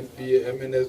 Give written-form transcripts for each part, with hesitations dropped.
MP MNS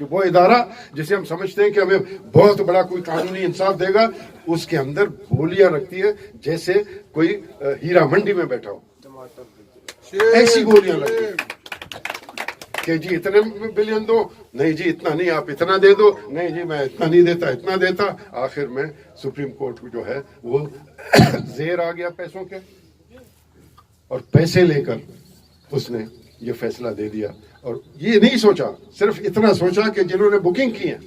کہ وہ ادارہ جسے ہم سمجھتے ہیں کہ ہمیں بہت بڑا کوئی قانونی انصاف دے گا، اس کے اندر بولیاں رکھتی ہے جیسے کوئی ہیرا منڈی میں بیٹھا ہو. ایسی گولیاں لگتی ہیں کہ جی اتنے بلین دو، نہیں جی اتنا نہیں، آپ اتنا دے دو، نہیں جی میں اتنا نہیں دیتا، اتنا دیتا. آخر میں سپریم کورٹ جو ہے وہ زیر آ گیا پیسوں کے، اور پیسے لے کر اس نے یہ فیصلہ دے دیا. اور یہ نہیں سوچا، صرف اتنا سوچا کہ جنہوں نے بکنگ کی ہے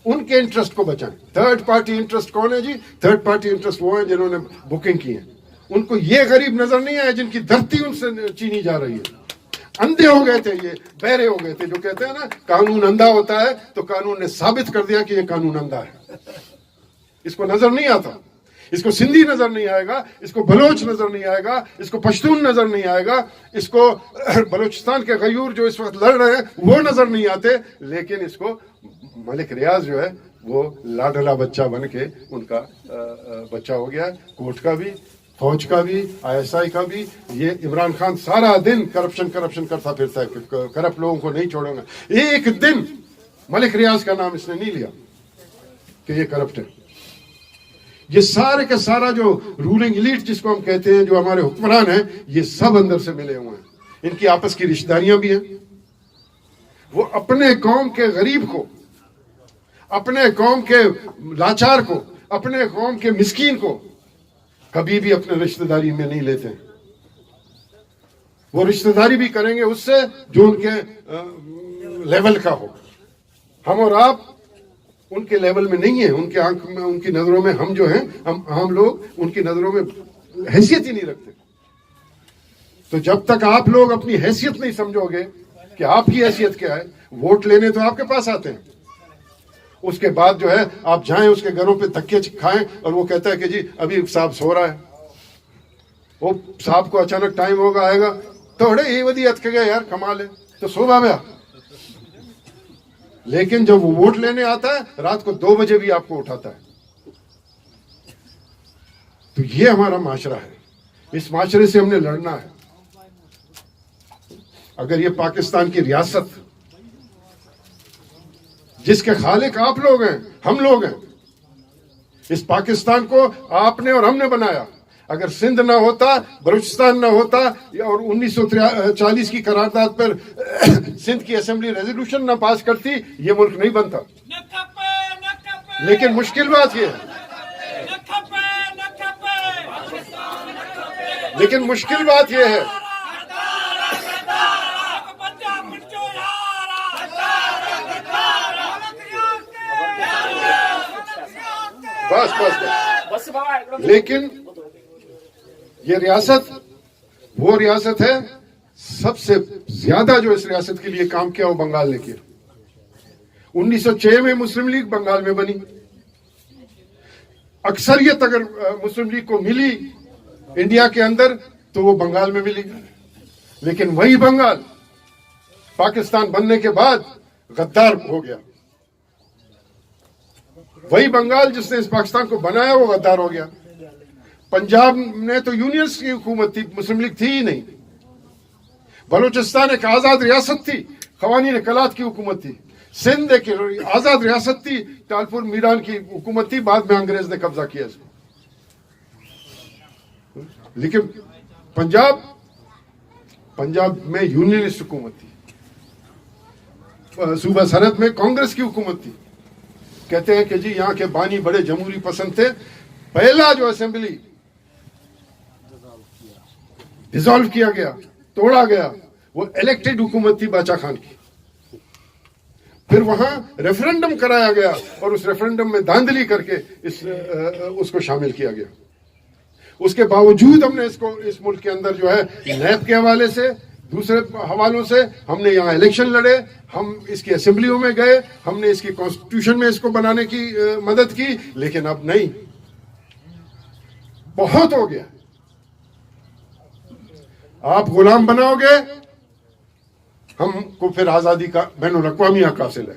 ان کے انٹرسٹ کو بچائیں. تھرڈ پارٹی انٹرسٹ کون ہے جی؟ تھرڈ پارٹی انٹرسٹ وہ ہیں جنہوں نے بکنگ کی ہے. ان کو یہ غریب نظر نہیں آیا جن کی دھرتی ان سے چینی جا رہی ہے. اندھے ہو گئے تھے، یہ بہرے ہو گئے تھے. جو کہتے ہیں نا قانون اندھا ہوتا ہے، تو قانون نے ثابت کر دیا کہ یہ قانون اندھا ہے. اس کو نظر نہیں آتا، اس کو سندھی نظر نہیں آئے گا، اس کو بلوچ نظر نہیں آئے گا، اس کو پشتون نظر نہیں آئے گا، اس کو بلوچستان کے غیور جو اس وقت لڑ رہے ہیں وہ نظر نہیں آتے. لیکن اس کو ملک ریاض جو ہے وہ لاڈلا بچہ بن کے ان کا بچہ ہو گیا. کورٹ کا بھی، فوج کا بھی، ISI کا بھی. یہ عمران خان سارا دن کرپشن کرتا پھرتا ہے کہ کرپٹ لوگوں کو نہیں چھوڑوں گا. ایک دن ملک ریاض کا نام اس نے نہیں لیا کہ یہ کرپٹ ہے. یہ سارے کا سارا جو رولنگ ایلیٹ جس کو ہم کہتے ہیں، جو ہمارے حکمران ہیں، یہ سب اندر سے ملے ہوئے ہیں. ان کی آپس کی رشتہ داریاں بھی ہیں. وہ اپنے قوم کے غریب کو، اپنے قوم کے لاچار کو، اپنے قوم کے مسکین کو کبھی بھی اپنے رشتہ داری میں نہیں لیتے. وہ رشتہ داری بھی کریں گے اس سے جو ان کے لیول کا ہو. ہم اور آپ ان کے لیول میں نہیں ہیں. ان کے آنکھ میں، ان کی نظروں میں ہم جو ہیں، ہم عام لوگ ان کی نظروں میں حیثیت ہی نہیں رکھتے. تو جب تک آپ لوگ اپنی حیثیت نہیں سمجھو گے کہ آپ کی حیثیت کیا ہے، ووٹ لینے تو آپ کے پاس آتے ہیں. اس کے بعد جو ہے آپ جائیں اس کے گھروں پہ دھکے کھائیں اور وہ کہتا ہے کہ جی ابھی صاحب سو رہا ہے. وہ صاحب کو اچانک ٹائم ہوگا، آئے گا تھوڑے یہ ودیت کے گیا یار کمال ہے تو سو گیا. لیکن جب وہ ووٹ لینے آتا ہے رات کو 2 بجے بھی آپ کو اٹھاتا ہے. تو یہ ہمارا معاشرہ ہے. اس معاشرے سے ہم نے لڑنا ہے. اگر یہ پاکستان کی ریاست جس کے خالق آپ لوگ ہیں، ہم لوگ ہیں، اس پاکستان کو آپ نے اور ہم نے بنایا. اگر سندھ نہ ہوتا، بلوچستان نہ ہوتا، اور 1940 کی قرارداد پر سندھ کی اسمبلی ریزولوشن نہ پاس کرتی، یہ ملک نہیں بنتا. لیکن مشکل بات یہ ہے، لیکن مشکل بات یہ ہے بس لیکن یہ ریاست وہ ریاست ہے، سب سے زیادہ جو اس ریاست کے لیے کام کیا وہ بنگال نے کیا. 1906 میں مسلم لیگ بنگال میں بنی. اکثریت اگر مسلم لیگ کو ملی انڈیا کے اندر تو وہ بنگال میں ملی. لیکن وہی بنگال پاکستان بننے کے بعد غدار ہو گیا. وہی بنگال جس نے اس پاکستان کو بنایا وہ غدار ہو گیا. پنجاب میں تو یونینز کی حکومت تھی، مسلم لیگ تھی ہی نہیں. بلوچستان ایک آزاد ریاست تھی، قوانین کلات کی حکومت تھی. سندھ ایک آزاد ریاست تھی، ٹالپور میران کی حکومت تھی. بعد میں انگریز نے قبضہ کیا اس کو. لیکن پنجاب میں یونینسٹ حکومت تھی. صوبہ سرحد میں کانگریس کی حکومت تھی. کہتے ہیں کہ جی یہاں کے بانی بڑے جمہوری پسند تھے. پہلا جو اسمبلی ڈیزالو کیا گیا، توڑا گیا، وہ الیکٹڈ حکومت تھی باچا خان کی. پھر وہاں ریفرنڈم کرایا گیا اور اس ریفرنڈم میں دھاندلی کر کے اس کو شامل کیا گیا. اس کے باوجود ہم نے اس ملک کے اندر جو ہے نیب کے حوالے سے، دوسرے حوالوں سے ہم نے یہاں الیکشن لڑے، ہم اس کی اسمبلیوں میں گئے، ہم نے اس کی کانسٹیٹیوشن میں اس کو بنانے کی مدد کی. لیکن اب نہیں، بہت ہو گیا. آپ غلام بناؤ گے، ہم کو پھر آزادی کا بین الاقوامی حق حاصل ہے،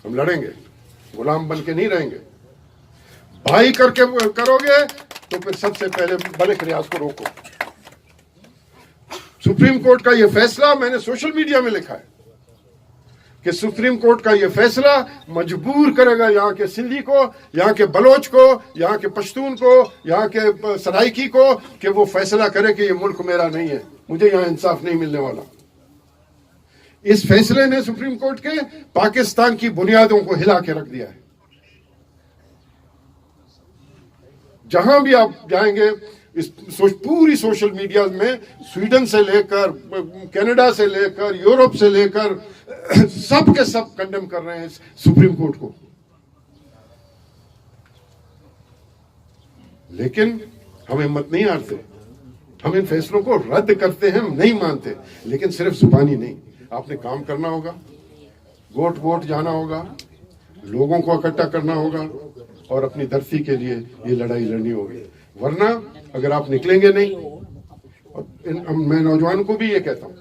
ہم لڑیں گے. غلام بن کے نہیں رہیں گے. بھائی کر کے کرو گے تو پھر سب سے پہلے ملک ریاض کو روکو. سپریم کورٹ کا یہ فیصلہ میں نے سوشل میڈیا میں لکھا ہے. کہ سپریم کورٹ کا یہ فیصلہ مجبور کرے گا یہاں کے سندھی کو، یہاں کے بلوچ کو، یہاں کے پشتون کو، یہاں کے سرائکی کو کہ وہ فیصلہ کرے کہ یہ ملک میرا نہیں ہے، مجھے یہاں انصاف نہیں ملنے والا۔ اس فیصلے نے سپریم کورٹ کے پاکستان کی بنیادوں کو ہلا کے رکھ دیا ہے۔ جہاں بھی آپ جائیں گے پوری سوشل میڈیا میں، سویڈن سے لے کر کینیڈا سے لے کر یورپ سے لے کر سب کے سب کنڈیم کر رہے ہیں سپریم کورٹ کو۔ لیکن ہم ہمت نہیں ہارتے، ہم ان فیصلوں کو رد کرتے ہیں، ہم نہیں مانتے، لیکن صرف زبانی نہیں، آپ نے کام کرنا ہوگا، ووٹ جانا ہوگا، لوگوں کو اکٹھا کرنا ہوگا اور اپنی دھرتی کے لیے یہ لڑائی لڑنی ہوگی۔ ورنہ اگر آپ نکلیں گے نہیں، اور میں نوجوانوں کو بھی یہ کہتا ہوں،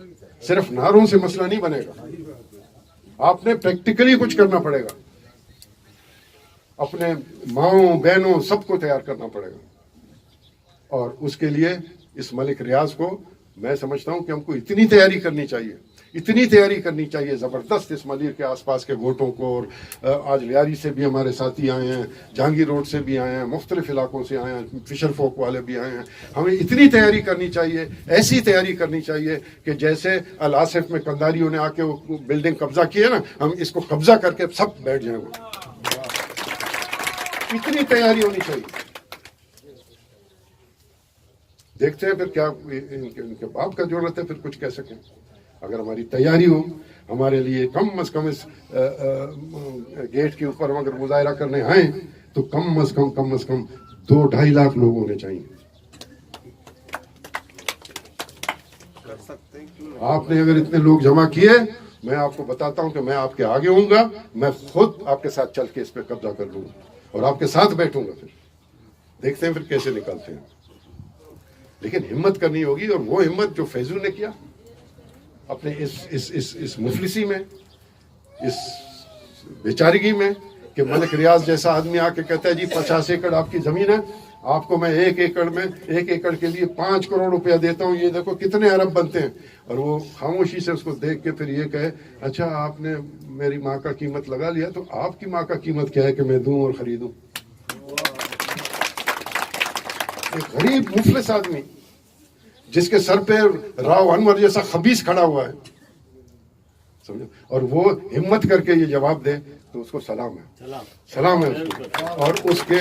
صرف نعروں سے مسئلہ نہیں بنے گا، آپ نے پریکٹیکلی کچھ کرنا پڑے گا، اپنے ماؤں بہنوں سب کو تیار کرنا پڑے گا۔ اور اس کے لیے اس ملک ریاض کو میں سمجھتا ہوں کہ ہم کو اتنی تیاری کرنی چاہیے زبردست، اس ملک کے آس پاس کے گھوٹوں کو، اور آج لیاری سے بھی ہمارے ساتھی آئے ہیں، جہانگیر روڈ سے بھی آئے ہیں، مختلف علاقوں سے آئے ہیں، فشر فوک والے بھی آئے ہیں۔ ہمیں اتنی تیاری کرنی چاہیے، ایسی تیاری کرنی چاہیے کہ جیسے الآصف میں قنداریوں نے آ کے وہ بلڈنگ قبضہ کی ہے نا، ہم اس کو قبضہ کر کے سب بیٹھ جائیں گے۔ اتنی تیاری ہونی چاہیے۔ دیکھتے ہیں پھر کیا ان کے باپ کا ضرورت ہے پھر کچھ کہہ سکیں۔ اگر ہماری تیاری ہو، ہمارے لیے کم از کم اس گیٹ کے اوپر اگر مظاہرہ کرنے آئیں تو کم از کم 2-2.5 لاکھ لوگ ہونے چاہیے۔ آپ نے اگر اتنے لوگ جمع کیے، میں آپ کو بتاتا ہوں کہ میں آپ کے آگے ہوں گا، میں خود آپ کے ساتھ چل کے اس پہ قبضہ کر لوں گا اور آپ کے ساتھ بیٹھوں گا۔ پھر دیکھتے ہیں پھر کیسے نکلتے ہیں، لیکن ہمت کرنی ہوگی، اور وہ ہمت جو فیضو نے کیا اپنے اس مفلسی میں، اس بیچارگی میں، کہ ملک ریاض جیسا آدمی آ کے کہتا ہے جی 50 ایکڑ آپ کی زمین ہے، آپ کو میں 1 ایکڑ کے لیے 5 کروڑ روپیہ دیتا ہوں، یہ دیکھو کتنے ارب بنتے ہیں۔ اور وہ خاموشی سے اس کو دیکھ کے پھر یہ کہے اچھا آپ نے میری ماں کا قیمت لگا لیا، تو آپ کی ماں کا قیمت کیا ہے کہ میں دوں اور خریدوں؟ ایک غریب مفلس آدمی جس کے سر پہ راؤ انور جیسا خبیث کھڑا ہوا ہے، سمجھو، اور وہ ہمت کر کے یہ جواب دے تو اس کو سلام ہے اس کو۔ اور اس کے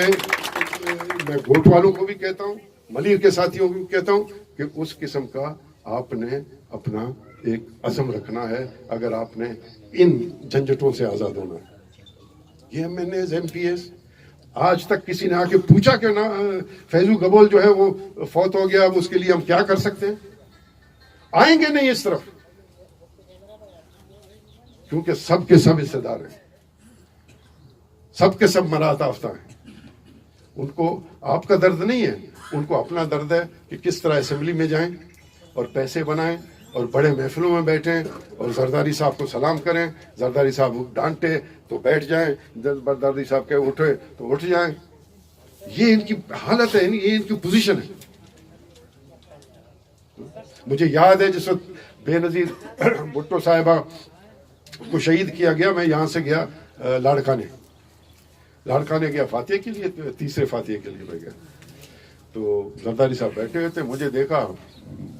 میں گھوٹ والوں کو بھی کہتا ہوں، ملیر کے ساتھیوں کو بھی کہتا ہوں کہ اس قسم کا آپ نے اپنا ایک عزم رکھنا ہے اگر آپ نے ان جھنجھٹوں سے آزاد ہونا ہے۔ یہ MNAs MPs آج تک کسی نے آ کے پوچھا کہ نا فیضو گبول جو ہے وہ فوت ہو گیا، اب اس کے لیے ہم کیا کر سکتے ہیں؟ آئیں گے نہیں اس طرف، کیونکہ سب کے سب حصے دار ہیں، سب کے سب مراد یافتہ ہیں۔ ان کو آپ کا درد نہیں ہے، ان کو اپنا درد ہے کہ کس طرح اسمبلی میں جائیں اور پیسے بنائیں اور بڑے محفلوں میں بیٹھیں اور زرداری صاحب کو سلام کریں، زرداری صاحب ڈانٹے تو بیٹھ جائیں، زرداری صاحب کے اٹھے تو اٹھ جائیں۔ یہ ان کی حالت ہے، یہ ان کی پوزیشن ہے۔ مجھے یاد ہے جس وقت بے نظیر بھٹو صاحبہ کو شہید کیا گیا، میں یہاں سے گیا لاڑکانے گیا فاتحے کے لیے، تیسرے فاتحے کے لیے میں گیا، تو زرداری صاحب بیٹھے ہوئے تھے، مجھے دیکھا،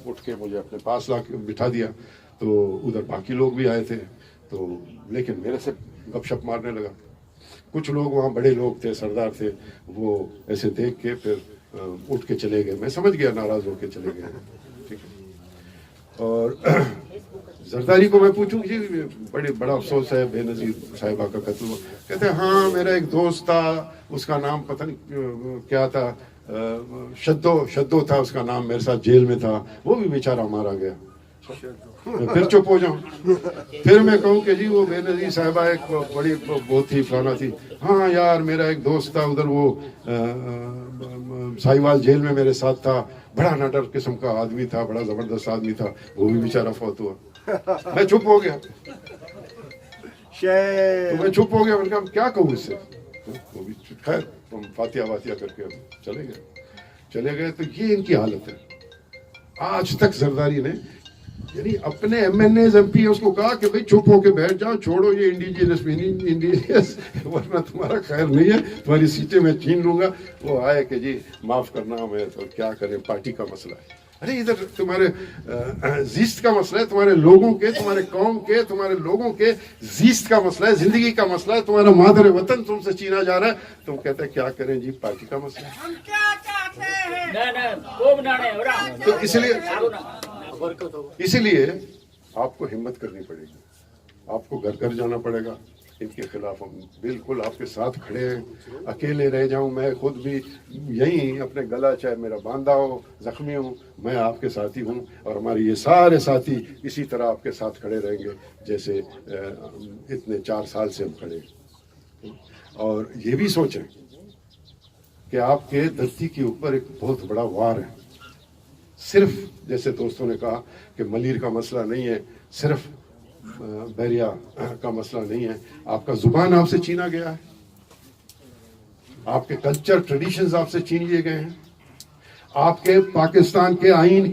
اٹھ کے مجھے اپنے پاس لا کے بٹھا دیا، تو ادھر باقی لوگ بھی آئے تھے، تو لیکن میرے سے گپ شپ مارنے لگا۔ کچھ لوگ وہاں بڑے لوگ تھے، سردار تھے، وہ ایسے دیکھ کے پھر اٹھ کے چلے گئے، میں سمجھ گیا ناراض ہو کے چلے گئے، ٹھیک ہے۔ اور زرداری کو میں پوچھوں جی بڑا افسوس ہے بے نظیر صاحبہ کا قتل ہوا، کہتے ہیں ہاں میرا ایک دوست تھا، اس کا نام پتہ نہیں کیا تھا، شدو تھا اس کا نام، میرے ساتھ جیل میں تھا، وہ بھی بیچارہ مارا گیا۔ پھر چپ ہو جاؤں، پھر میں کہوں کہ جی وہ بے نظیر صاحبہ ایک بڑی بہت تھی فلانا تھی، ہاں یار میرا ایک دوست تھا ادھر، وہ ساہیوال جیل میں میرے ساتھ تھا، بڑا نڈر قسم کا آدمی تھا، بڑا زبردست آدمی تھا، وہ بھی بیچارہ فوت ہوا۔ میں چپ ہو گیا، میں چپ ہو گیا، میں نے کہا کیا کہوں اس سے، وہ بھی خیر فاتحہ واتحہ کر کے چلے گئے۔ تو یہ ان کی حالت ہے۔ آج تک زرداری نے یعنی اپنے MNAs MPs کو کہا کہ بھئی چپ ہو کے بیٹھ جاؤ, چھوڑو یہ انڈیجینس ورنہ تمہارا خیر نہیں ہے, تمہاری سیٹیں میں چھین لوں گا. وہ آئے کہ جی معاف کرنا, ہمیں تو کیا کریں, پارٹی کا مسئلہ ہے. ارے ادھر تمہارے زیست کا مسئلہ ہے, تمہارے لوگوں کے, تمہارے قوم کے, تمہارے لوگوں کے زیست کا مسئلہ ہے, زندگی کا مسئلہ ہے. تمہارا مادر وطن تم سے چھینا جا رہا ہے, تم کہتے ہیں کیا کریں جی, پارٹی کا مسئلہ ہے. تو اسی لیے آپ کو ہمت کرنی پڑے گی, آپ کو گھر گھر جانا پڑے گا. ان کے خلاف ہم بالکل آپ کے ساتھ کھڑے ہیں. اکیلے رہ جاؤں میں خود بھی یہیں اپنے گلا چاہے میرا باندھا ہو, زخمی ہوں, میں آپ کے ساتھی ہوں, اور ہمارے یہ سارے ساتھی اسی طرح آپ کے ساتھ کھڑے رہیں گے جیسے اتنے 4 سال سے ہم کھڑے ہیں. اور یہ بھی سوچیں کہ آپ کے دھرتی کے اوپر ایک بہت بڑا وار ہے. صرف جیسے دوستوں نے کہا کہ ملیر کا مسئلہ نہیں ہے, صرف بحریہ کا مسئلہ نہیں ہے. آپ کا زبان آپ سے چھینا گیا ہے, آپ کے کلچر ٹریڈیشنز آپ سے چھین لیے گئے ہیں. آپ کے پاکستان کے آئین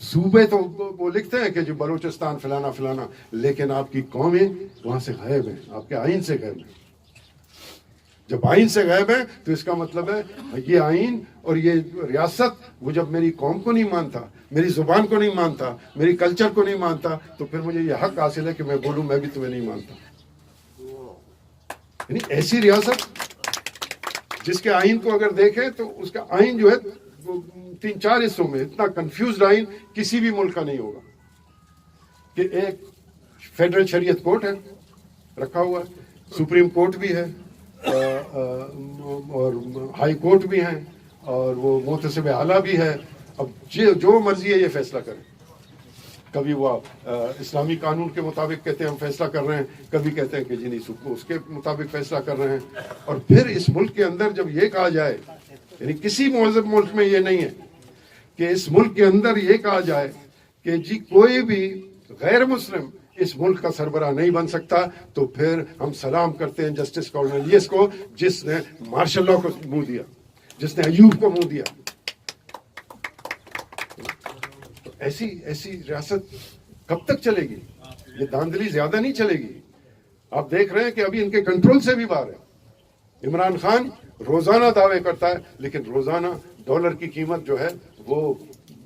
صوبے تو وہ لکھتے ہیں کہ جو بلوچستان فلانا فلانا, لیکن آپ کی قومیں وہاں سے غائب ہیں, آپ کے آئین سے غائب ہیں. جب آئین سے غائب ہے تو اس کا مطلب ہے یہ آئین اور یہ ریاست وہ جب میری قوم کو نہیں مانتا, میری زبان کو نہیں مانتا, میری کلچر کو نہیں مانتا, تو پھر مجھے یہ حق حاصل ہے کہ میں بولوں میں بھی تمہیں نہیں مانتا. یعنی ایسی ریاست جس کے آئین کو اگر دیکھیں تو اس کا آئین جو ہے 3-4 حصوں میں, اتنا کنفیوزڈ آئین کسی بھی ملک کا نہیں ہوگا. کہ ایک فیڈرل شریعت کورٹ ہے رکھا ہوا ہے, سپریم کورٹ بھی ہے, اور ہائی کورٹ بھی ہیں, اور وہ محتسب اعلیٰ بھی ہے. اب جو مرضی ہے یہ فیصلہ کریں. کبھی وہ اسلامی قانون کے مطابق کہتے ہیں ہم فیصلہ کر رہے ہیں, کبھی کہتے ہیں کہ جی نہیں اس کے مطابق فیصلہ کر رہے ہیں. اور پھر اس ملک کے اندر جب یہ کہا جائے, یعنی کسی مہذب ملک میں یہ نہیں ہے کہ اس ملک کے اندر یہ کہا جائے کہ جی کوئی بھی غیر مسلم اس ملک کا سربراہ نہیں بن سکتا, تو پھر ہم سلام کرتے ہیں جسٹس کارنیلیس کو, جس نے مارشل لاء کو منہ دیا, جس نے ایوب کو منہ دیا. تو ایسی ریاست کب تک چلے گی؟ یہ دھاندلی زیادہ نہیں چلے گی. آپ دیکھ رہے ہیں کہ ابھی ان کے کنٹرول سے بھی باہر ہے. عمران خان روزانہ دعوے کرتا ہے, لیکن روزانہ ڈالر کی قیمت جو ہے وہ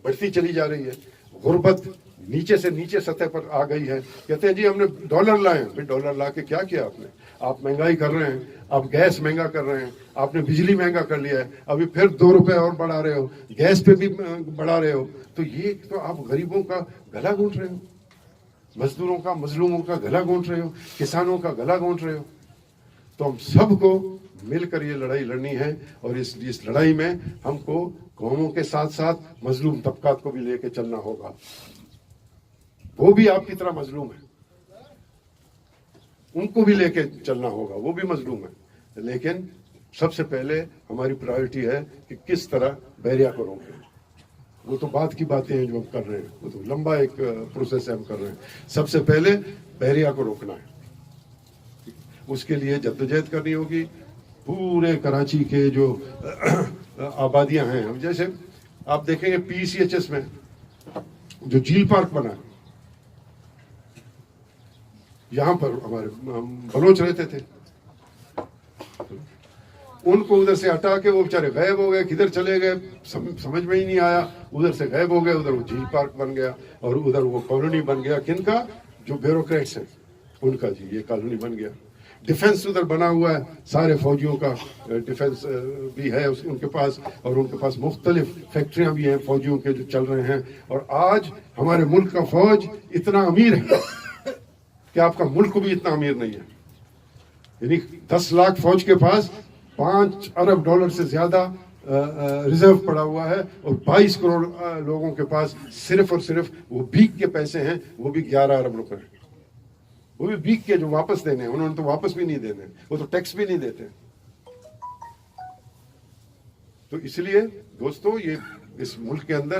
بڑھتی چلی جا رہی ہے. غربت نیچے سے نیچے سطح پر آ گئی ہے. کہتے ہیں جی ہم نے ڈالر لائے ہیں. ڈالر لا کے کیا کیا آپ نے؟ آپ مہنگائی کر رہے ہیں, آپ گیس مہنگا کر رہے ہیں, آپ نے بجلی مہنگا کر لیا ہے, ابھی پھر 2 روپے اور بڑھا رہے ہو, گیس پہ بھی بڑھا رہے ہو. تو یہ تو آپ غریبوں کا گلا گھونٹ رہے ہو, مزدوروں کا, مظلوموں کا گلا گھونٹ رہے ہو, کسانوں کا گلا گھونٹ رہے ہو. تو ہم سب کو مل کر یہ لڑائی لڑنی ہے, اور اس لڑائی میں ہم کو قوموں کے ساتھ ساتھ مظلوم طبقات کو بھی لے کے چلنا ہوگا. وہ بھی آپ کی طرح مظلوم ہے, ان کو بھی لے کے چلنا ہوگا, وہ بھی مظلوم ہے. لیکن سب سے پہلے ہماری پرائیورٹی ہے کہ کس طرح بحریہ کو روکیں. وہ تو بعد کی باتیں ہیں جو ہم کر رہے ہیں, وہ تو لمبا ایک پروسیس ہے ہم کر رہے ہیں. سب سے پہلے بحریہ کو روکنا ہے. اس کے لیے جدوجہد کرنی ہوگی. پورے کراچی کے جو آبادیاں ہیں, ہم جیسے آپ دیکھیں گے PCHS میں جو جھیل پارک بنا ہے, یہاں پر ہمارے بلوچ رہتے تھے, ان کو ادھر سے ہٹا کے وہ بیچارے غائب ہو گئے, کدھر چلے گئے سمجھ میں ہی نہیں آیا. ادھر سے غائب ہو گئے, ادھر وہ جھیل پارک بن گیا, اور ادھر وہ کالونی بن گیا. کن کا؟ جو بیوروکریٹس ہیں ان کا. جی یہ کالونی بن گیا. ڈیفنس ادھر بنا ہوا ہے, سارے فوجیوں کا ڈیفنس بھی ہے ان کے پاس, اور ان کے پاس مختلف فیکٹریاں بھی ہیں فوجیوں کے جو چل رہے ہیں. اور آج ہمارے ملک کا فوج اتنا امیر ہے کہ آپ کا ملک بھی اتنا امیر نہیں ہے. یعنی 10 لاکھ فوج کے پاس $5 ارب سے زیادہ ریزرو پڑا ہوا ہے, اور 22 کروڑ لوگوں کے پاس صرف اور صرف وہ بھیک کے پیسے ہیں, وہ بھی 11 ارب روپے ہیں. وہ بھی بھیک کے جو واپس دینے ہیں, انہوں نے تو واپس بھی نہیں دینے, وہ تو ٹیکس بھی نہیں دیتے. تو اس لیے دوستو یہ اس ملک کے اندر